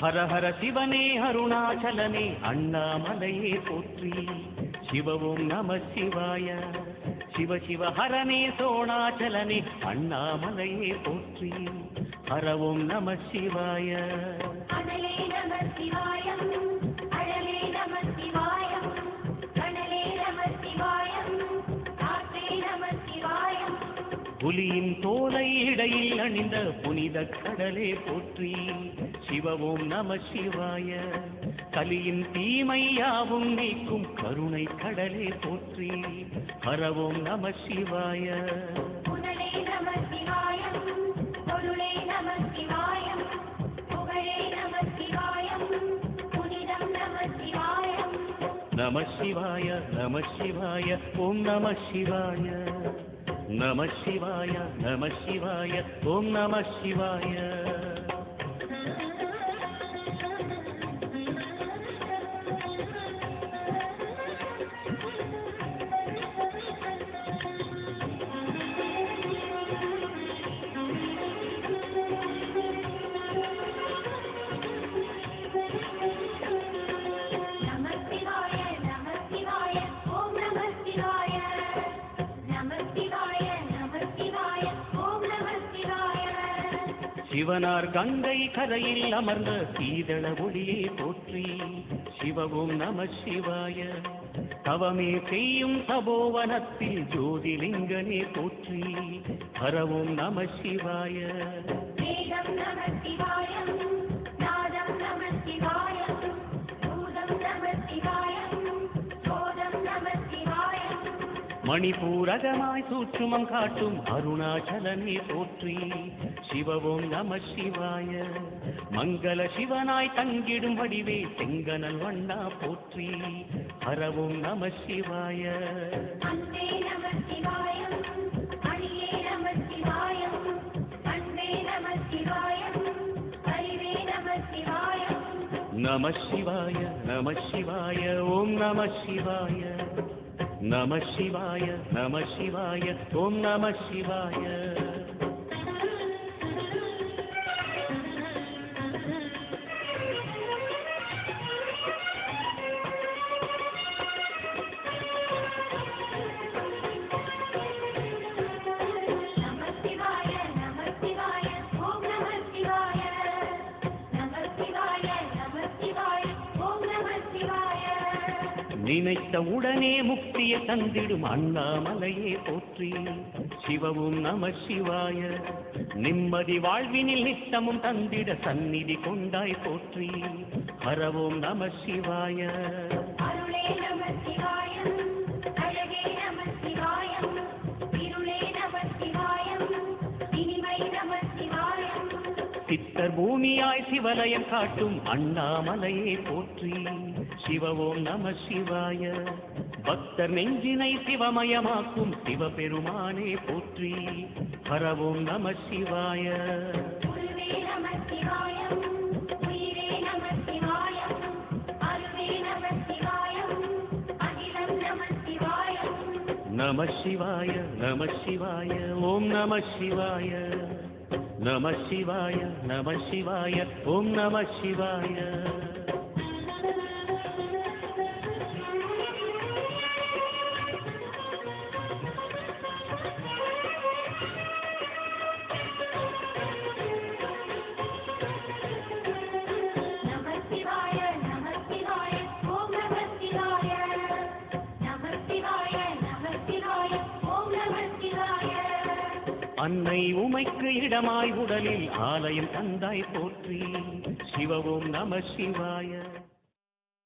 ஹர ஹர சிவனே அருணாச்சலனே அண்ணாமலையே போற்றி. சிவ ஓம் நம சிவாய. சிவ சிவ ஹரனே சோணாச்சலனே அண்ணாமலையே போற்றி. ஹர ஓம் நம சிவாய. புலியின் தோலை இடையில் அணிந்த புனித கடலே போற்றி. சிவ ஓம் நம சிவாய. கலியின் தீமையாவும் நீக்கும் கருணை கடலே போற்றி. ஹர ஓம் நம சிவாய. நம சிவாய நம சிவாய ஓம் நம சிவாய. நம சிவாய நம சிவாய ஓம் நம சிவாய. சிவனார் கங்கை கரையில் அமர்ந்த சீதள ஒளியே போற்றி. சிவ ஓம் நம சிவாய. தவமே செய்யும் தபோவனத்தில் ஜோதிலிங்கனே போற்றி. ஹர ஓம் நம சிவாய. மணிபூரகமாய் சூட்சுமம் காட்டும் அருணாச்சலனே போற்றி. சிவ ஓம் நம சிவாய. மங்கள சிவனாய் தங்கிடும் வடிவே செங்கனல் வண்ணா போற்றி. ஹர ஓம் நம சிவாய. நம சிவாய நம சிவாய ஓம் நம சிவாய. நம சிவாய நம சிவாய ஓம் நம சிவாய. நினைத்த உடனே முக்தியை தந்திடும் அண்ணாமலையே போற்றி. சிவ ஓம் நம சிவாய. நிம்மதி வாழ்வினில் நித்தமும் தந்திட சந்நிதி கொண்டாய் போற்றி. ஹர ஓம் நம சிவாய. சித்தர் பூமியாய் சிவலயம் காட்டும் அண்ணாமலையே போற்றி. சிவ ஓம் நம சிவாய. பக்தர் நெஞ்சினை சிவமயமாக்கும் சிவபெருமானே போற்றி. ஹர ஓம் நம சிவாய. நம சிவாய நம சிவாய ஓம் நம சிவாய. நம சிவாய நம சிவாய ஓம் நம சிவாய. அன்னை உமைக்கு இடமாய் உடலில் ஆலயம் தந்தாய் போற்றி. சிவ ஓம் நம சிவாய.